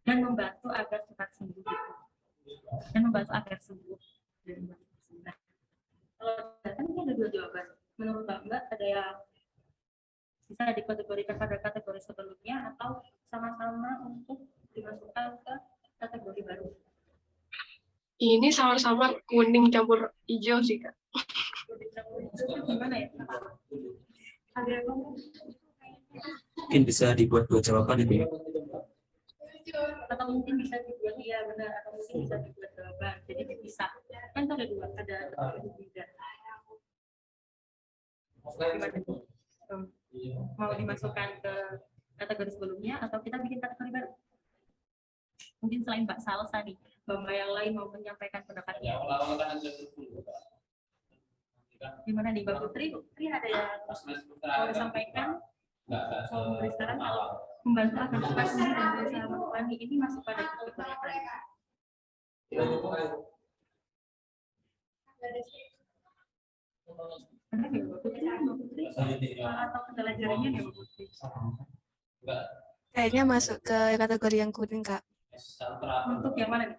S11: dan membantu agar cepat sembuh gitu. Dan membantu agar sembuh. Nah, kalau kan ini ada dua jawaban. Menurut Mbak ada yang bisa dikategorikan pada kategori sebelumnya atau sama-sama untuk dimasukkan ke kategori baru?
S2: Ini sama-sama kuning campur hijau sih, Kak.
S11: Gimana ya? Ada yang
S1: mungkin bisa dibuat dua jawaban itu ya.
S11: Atau mungkin bisa dibuat iya benar, atau mungkin bisa dibuat jawaban. Jadi bisa. Kan ada dua, ada tiga. Mau dimasukkan ke kategori sebelumnya atau kita bikin kategori baru? Mungkin selain Mbak Salsa nih, Mbak yang lain mau menyampaikan pendapatnya. Gimana nih Mbak Putri? Putri ada yang mau disampaikan? Mau memberi saran kalau membantu agar cepat sembuh dan berusaha menemani ini masuk pada kategori apa ya? Atau kendala jaringan ya Mbak Putri?
S5: Kayaknya masuk ke kategori yang kuning, Kak.
S11: Untuk yang mana nih?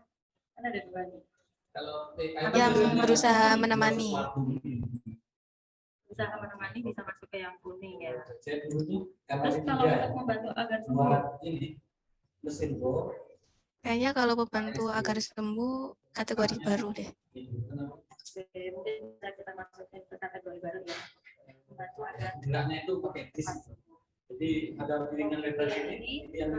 S11: Kan ada dua nih.
S5: Yang berusaha menemani.
S11: Berusaha menemani bisa masuk ke yang kuning ya. Terus kalau untuk membantu agar sembuh?
S5: Kayaknya kalau membantu agar sembuh kategori baru deh.
S11: Mungkin bisa kita masukin ke kategori baru ya. Membantu agar
S14: itu pakai jadi ada piringan lebar ini yang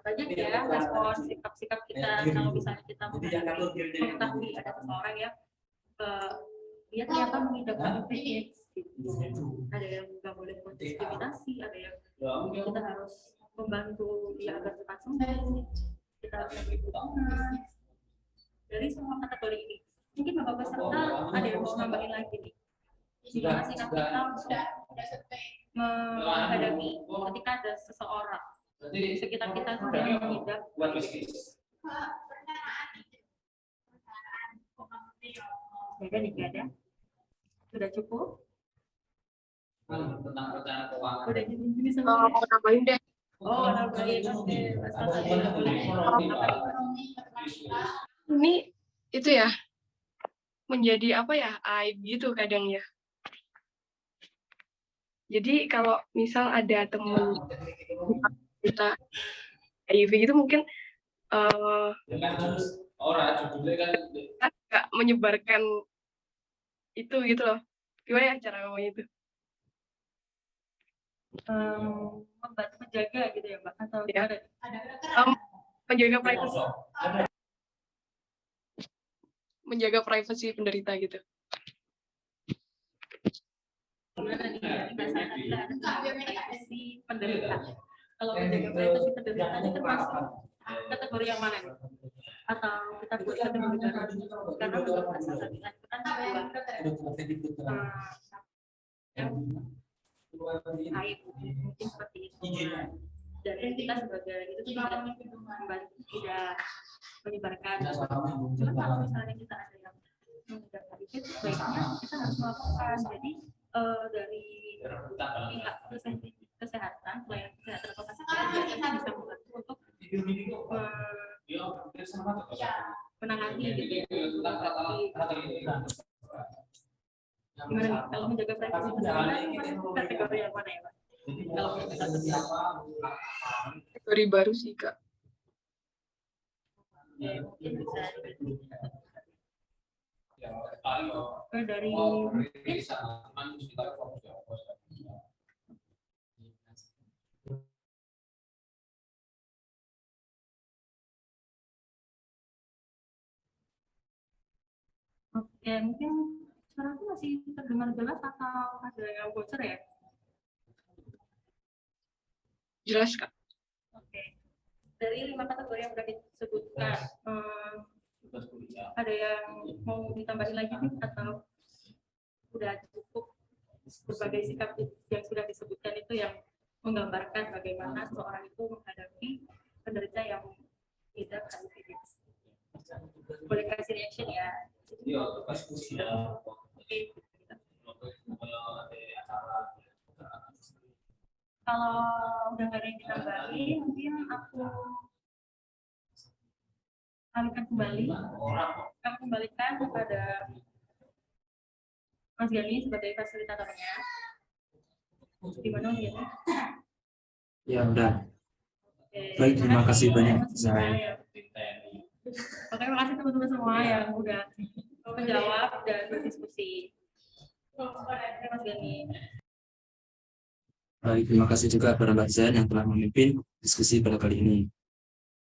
S11: banyak ya respon sikap-sikap kita kalau misalnya kita mengetahui ada seseorang yang dia ternyata mengidap AIDS gitu. Ada yang nggak boleh diskriminasi, ada yang kita harus membantu dia agar cepat sembuh, kita harus memberi dukungan dari semua kategori ini. Mungkin Bapak peserta ada yang mau nambahin lagi nih. Gimana sikap kita untuk menghadapi ketika ada seseorang di sekitar kita yang mengidap. Ada nih ada? Sudah cukup? Udah gini sama.
S2: Mau nambahin deh.
S11: Oh, nambahin. Oke.
S2: Ini itu ya menjadi apa ya, aib gitu kadang ya. Jadi kalau misal ada temen kita HIV gitu mungkin nggak menyebarkan itu gitu loh. Gimana ya cara ngomongnya itu?
S11: Membantu menjaga gitu ya Mbak? Atau
S2: ya. Menjaga privasi penderita gitu.
S11: Gimana nih? Privasi penderita. Kalau menjaga privasi penderita ini termasuk kategori yang mana nih? atau kita buat kategori baru karena menurut hasil sampingan itu kan aib mungkin seperti itu. Dan kita sebagai itu tidak menyebarkan. Cuma kalau misalnya kita ada yang menyebarkan itu baiknya kita harus melaporkan. Jadi dari pihak kesehatan, pelayanan kesehatan kota Samarinda bisa membantu untuk menangani gitu. Gimana kalau menjaga privasi kategori yang mana ya, Pak?
S2: Kategori baru sih, Kak.
S11: Mungkin bisa dari oke, mungkin suara masih terdengar jelas atau ada yang bocor ya?
S2: Jelas, Kak.
S11: Oke. Dari 5 kategori yang sudah disebutkan, ada yang mau ditambahin lagi nih atau sudah cukup berbagai sikap yang sudah disebutkan itu yang menggambarkan bagaimana seorang itu menghadapi penderita yang tidak HIV/AIDS. Boleh kasih reaction ya? Oke. Kalau udah nggak ada yang ditambahin, mungkin aku kembalikan kepada Mas Gani sebagai fasilitatornya. Gimana Mas Gani?
S1: Ya udah. Baik, terima kasih banyak saya.
S11: Oke, terima kasih teman-teman semua yang udah menjawab dan berdiskusi. Mas Gani.
S1: Baik, terima kasih juga kepada Mbak Zain yang telah memimpin diskusi pada kali ini.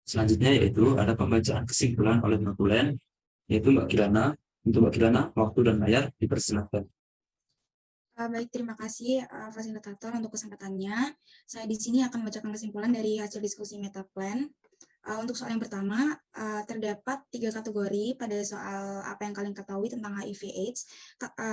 S1: Selanjutnya yaitu ada pembacaan kesimpulan oleh Mbak Bulen, yaitu Mbak Kirana. Untuk Mbak Kirana, waktu dan layar dipersilakan.
S15: Baik, terima kasih fasilitator untuk kesempatannya. Saya di sini akan membacakan kesimpulan dari hasil diskusi Metaplan. Untuk soal yang pertama, terdapat 3 kategori pada soal apa yang kalian ketahui tentang HIV/AIDS.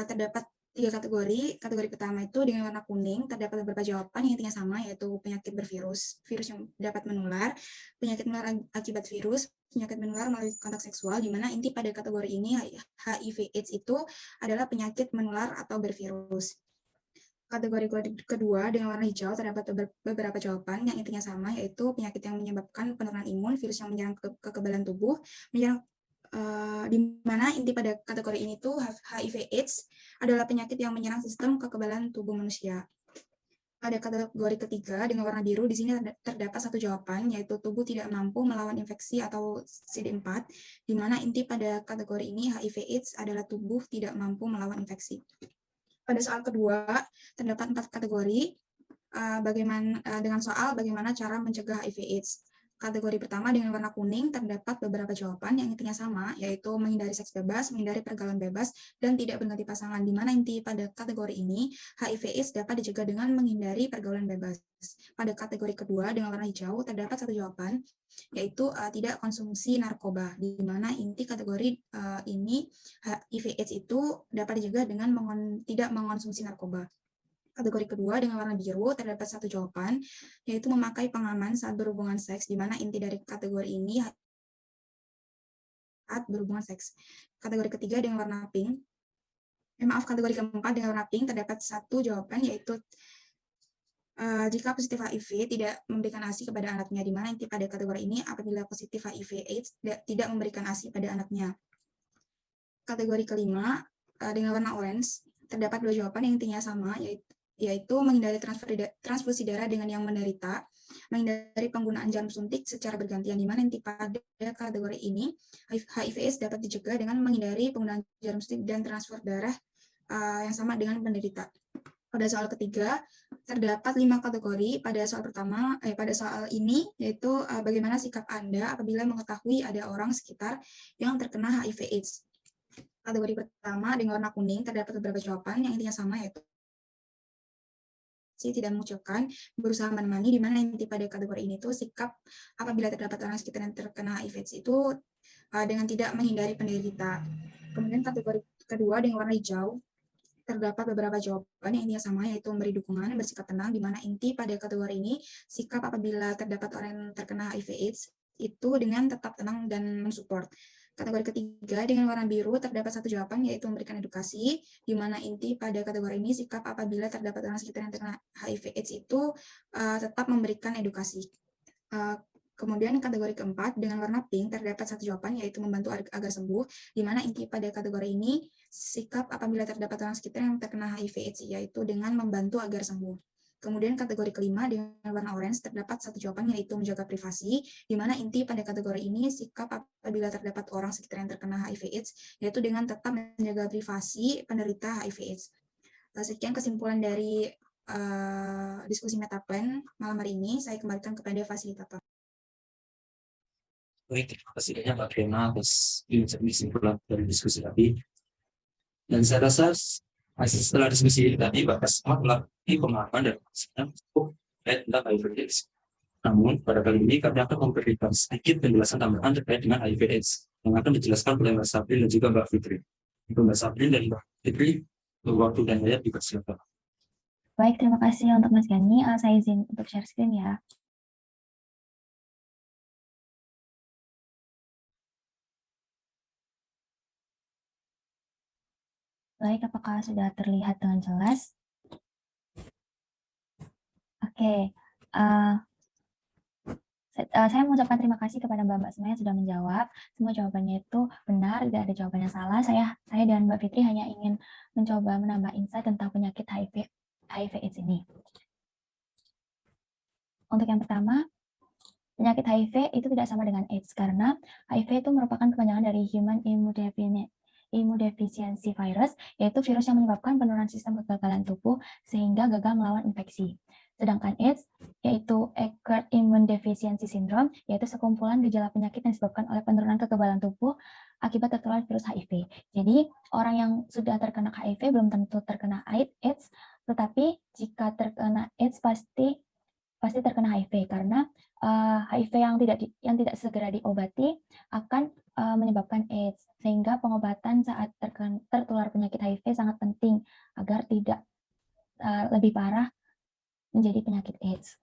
S15: Terdapat 3 kategori. Kategori pertama itu dengan warna kuning, terdapat beberapa jawaban yang intinya sama, yaitu penyakit bervirus, virus yang dapat menular, penyakit menular akibat virus, penyakit menular melalui kontak seksual, di mana inti pada kategori ini HIV/AIDS itu adalah penyakit menular atau bervirus. Kategori kedua dengan warna hijau terdapat beberapa jawaban yang intinya sama, yaitu penyakit yang menyebabkan penurunan imun, virus yang menyerang kekebalan tubuh, di mana inti pada kategori ini tuh HIV/AIDS adalah penyakit yang menyerang sistem kekebalan tubuh manusia. Pada kategori ketiga dengan warna biru, di sini terdapat 1 jawaban, yaitu tubuh tidak mampu melawan infeksi atau CD4, di mana inti pada kategori ini HIV/AIDS adalah tubuh tidak mampu melawan infeksi. Pada soal kedua, terdapat 4 kategori dengan soal bagaimana cara mencegah HIV/AIDS. Kategori pertama dengan warna kuning terdapat beberapa jawaban yang intinya sama, yaitu menghindari seks bebas, menghindari pergaulan bebas, dan tidak berganti pasangan, di mana inti pada kategori ini HIV/AIDS dapat dicegah dengan menghindari pergaulan bebas. Pada kategori kedua dengan warna hijau terdapat 1 jawaban, yaitu tidak konsumsi narkoba, di mana inti kategori ini HIV/AIDS itu dapat dicegah dengan tidak mengonsumsi narkoba. Kategori kedua dengan warna biru terdapat 1 jawaban, yaitu memakai pengaman saat berhubungan seks, di mana inti dari kategori ini saat berhubungan seks. Kategori ketiga dengan warna pink, kategori keempat dengan warna pink terdapat 1 jawaban, yaitu jika positif HIV tidak memberikan ASI kepada anaknya, di mana inti pada kategori ini apabila positif HIV/AIDS tidak memberikan ASI pada anaknya. Kategori kelima dengan warna orange terdapat 2 jawaban yang intinya sama, yaitu menghindari transfusi darah dengan yang menderita, menghindari penggunaan jarum suntik secara bergantian, di mana inti pada kategori ini HIV/AIDS dapat dicegah dengan menghindari penggunaan jarum suntik dan transfer darah yang sama dengan penderita. Pada soal ketiga, terdapat 5 kategori pada soal ini, yaitu bagaimana sikap Anda apabila mengetahui ada orang sekitar yang terkena HIV/AIDS. Kategori pertama dengan warna kuning terdapat beberapa jawaban yang intinya sama, yaitu tidak mengucilkan, berusaha menemani, di mana inti pada kategori ini tuh sikap apabila terdapat orang sekitar yang terkena HIV/AIDS itu dengan tidak menghindari penderita. Kemudian kategori kedua dengan warna hijau, terdapat beberapa jawaban yang intinya sama, yaitu memberi dukungan, bersikap tenang, di mana inti pada kategori ini sikap apabila terdapat orang yang terkena HIV/AIDS itu dengan tetap tenang dan mensupport. Kategori ketiga dengan warna biru terdapat satu jawaban, yaitu memberikan edukasi, di mana inti pada kategori ini sikap apabila terdapat orang sekitar yang terkena HIV/AIDS itu tetap memberikan edukasi. Kemudian kategori keempat dengan warna pink terdapat satu jawaban, yaitu membantu agar sembuh, di mana inti pada kategori ini sikap apabila terdapat orang sekitar yang terkena HIV/AIDS yaitu dengan membantu agar sembuh. Kemudian kategori kelima dengan warna orange terdapat satu jawaban, yaitu menjaga privasi, di mana inti pada kategori ini sikap apabila terdapat orang sekitar yang terkena HIV/AIDS yaitu dengan tetap menjaga privasi penderita HIV/AIDS. Sekian kesimpulan dari diskusi Metaplan malam hari ini. Saya kembalikan kepada fasilitator.
S1: Baik, terima kasih banyak Mbak Fiona atas kesimpulan dari diskusi tadi. Dan saya rasa setelah diskusi ini tadi Bapak semua melalui pemahaman dan maksudnya cukup terkait tentang HIV/AIDS. Namun pada kali ini kami akan memberikan sedikit penjelasan tambahan terkait dengan HIV/AIDS yang akan dijelaskan oleh Mbak Sabrina dan juga Mbak Fitri. Untuk Mbak Sabrina dan Mbak Fitri, waktu dan ayat dipersilakan.
S12: Baik, terima kasih untuk Mas Gani. Saya izin untuk share screen ya. Baik, apakah sudah terlihat dengan jelas? Oke, saya mengucapkan terima kasih kepada Mbak-Mbak semua yang sudah menjawab. Semua jawabannya itu benar, tidak ada jawaban yang salah. Saya dan Mbak Fitri hanya ingin mencoba menambah insight tentang penyakit HIV/AIDS ini. Untuk yang pertama, penyakit HIV itu tidak sama dengan AIDS karena HIV itu merupakan kepanjangan dari Human Immunodeficiency Virus, yaitu virus yang menyebabkan penurunan sistem kekebalan tubuh sehingga gagal melawan infeksi. Sedangkan AIDS, yaitu Acquired Immune Deficiency Syndrome, yaitu sekumpulan gejala penyakit yang disebabkan oleh penurunan kekebalan tubuh akibat tertular virus HIV. Jadi, orang yang sudah terkena HIV belum tentu terkena AIDS, tetapi jika terkena AIDS pasti terkena HIV karena HIV yang tidak segera diobati akan menyebabkan AIDS, sehingga pengobatan saat tertular penyakit HIV sangat penting agar tidak lebih parah menjadi penyakit AIDS.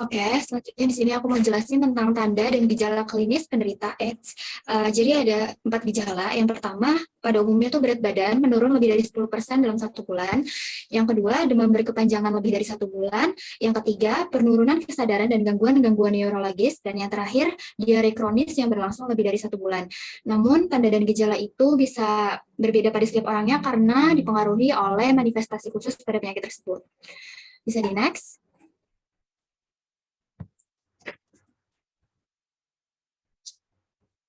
S16: Oke, selanjutnya di sini aku mau jelasin tentang tanda dan gejala klinis penderita AIDS. Jadi ada 4 gejala. Yang pertama, pada umumnya tuh berat badan menurun lebih dari 10% dalam 1 bulan. Yang kedua, demam berkepanjangan lebih dari 1 bulan. Yang ketiga, penurunan kesadaran dan gangguan-gangguan neurologis. Dan yang terakhir, diare kronis yang berlangsung lebih dari 1 bulan. Namun, tanda dan gejala itu bisa berbeda pada setiap orangnya karena dipengaruhi oleh manifestasi khusus pada penyakit tersebut. Bisa di next.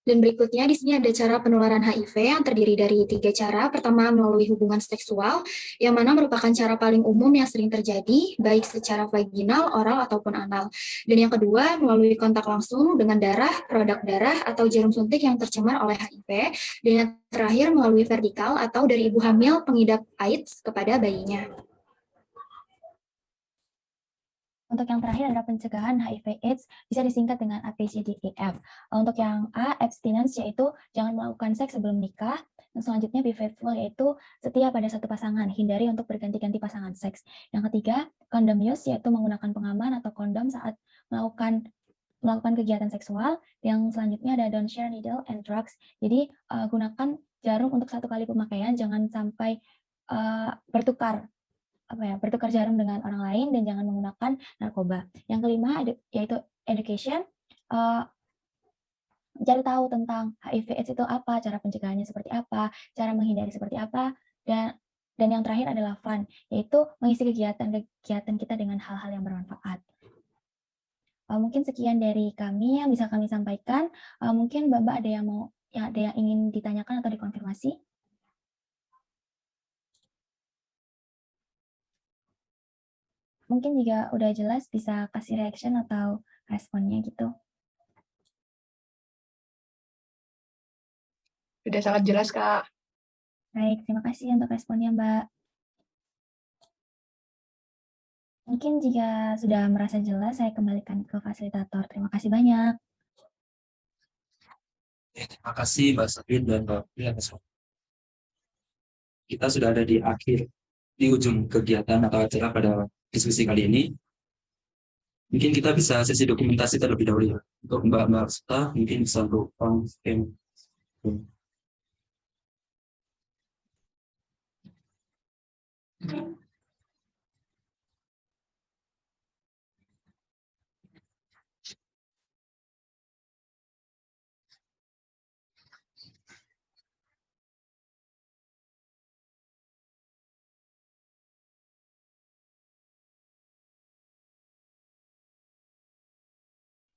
S16: Dan berikutnya di sini ada cara penularan HIV yang terdiri dari 3 cara. Pertama, melalui hubungan seksual, yang mana merupakan cara paling umum yang sering terjadi, baik secara vaginal, oral, ataupun anal. Dan yang kedua, melalui kontak langsung dengan darah, produk darah, atau jarum suntik yang tercemar oleh HIV. Dan yang terakhir, melalui vertikal atau dari ibu hamil pengidap AIDS kepada bayinya.
S12: Untuk yang terakhir adalah pencegahan HIV/AIDS, bisa disingkat dengan ABCDEF. Untuk yang A, abstinence, yaitu jangan melakukan seks sebelum nikah. Dan selanjutnya be faithful, yaitu setia pada satu pasangan, hindari untuk berganti-ganti pasangan seks. Yang ketiga, condom use, yaitu menggunakan pengaman atau kondom saat melakukan kegiatan seksual. Yang selanjutnya ada don't share needle and drugs, jadi gunakan jarum untuk 1 kali pemakaian, jangan sampai bertukar jarum dengan orang lain, dan jangan menggunakan narkoba. Yang kelima yaitu education, cari tahu tentang HIV/AIDS itu apa, cara pencegahannya seperti apa, cara menghindari seperti apa, dan yang terakhir adalah fun, yaitu mengisi kegiatan kita dengan hal-hal yang bermanfaat. Mungkin sekian dari kami yang bisa kami sampaikan. Mungkin Mbak ada yang ingin ditanyakan atau dikonfirmasi? Mungkin jika udah jelas bisa kasih reaction atau responnya gitu.
S2: Sudah sangat jelas, Kak.
S12: Baik, terima kasih untuk responnya, Mbak. Mungkin jika sudah merasa jelas, saya kembalikan ke fasilitator. Terima kasih banyak.
S1: Terima kasih Mbak Sabin dan Mbak Pria. Kita sudah ada di ujung kegiatan atau acara pada diskusi kali ini. Mungkin kita bisa sesi dokumentasi terlebih dahulu ya. Untuk Mbak Sita, mungkin bisa untuk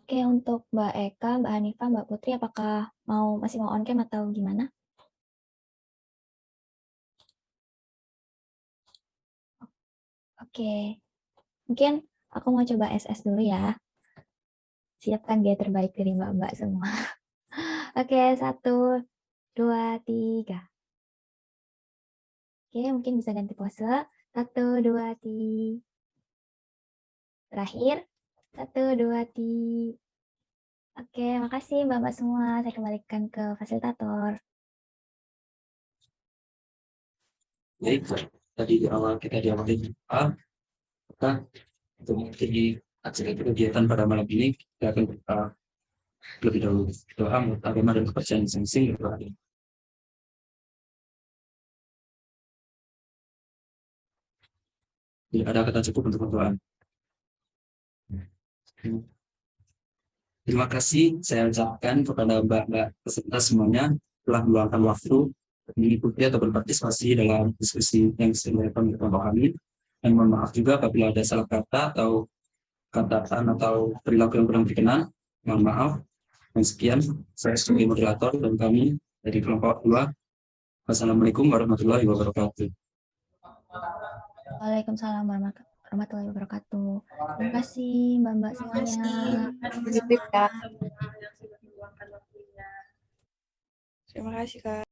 S12: Oke, untuk Mbak Eka, Mbak Hanifah, Mbak Putri, apakah masih mau on cam atau gimana? Oke, mungkin aku mau coba SS dulu ya. Siapkan gaya terbaik dari Mbak-Mbak semua. Oke, 1, 2, 3. Oke, mungkin bisa ganti pose. 1, 2, 3. Terakhir. 1, 2, 3. Oke, makasih Mbak-Mbak semua. Saya kembalikan ke fasilitator.
S1: baik, tadi di awal kita diawali maka untuk mengakhiri acara kegiatan pada malam ini kita akan lebih dahulu doa menurut agama dan kepercayaan masing-masing. Tidak ada kata cukup untuk berdoa. Terima kasih saya ucapkan kepada Mbak-Mbak peserta semuanya telah meluangkan waktu mengikuti atau berpartisipasi dalam diskusi yang diselenggarakan oleh kelompok kami. Dan mohon maaf juga apabila ada salah kata atau kata-kata atau perilaku yang kurang berkenan. Mohon maaf. Dan sekian, saya sebagai moderator dan kami dari kelompok 2. Wassalamualaikum warahmatullahi wabarakatuh.
S12: Waalaikumsalam warahmatullahi wabarakatuh. Terima kasih Mbak-Mbak semuanya.
S11: Terima kasih Kak.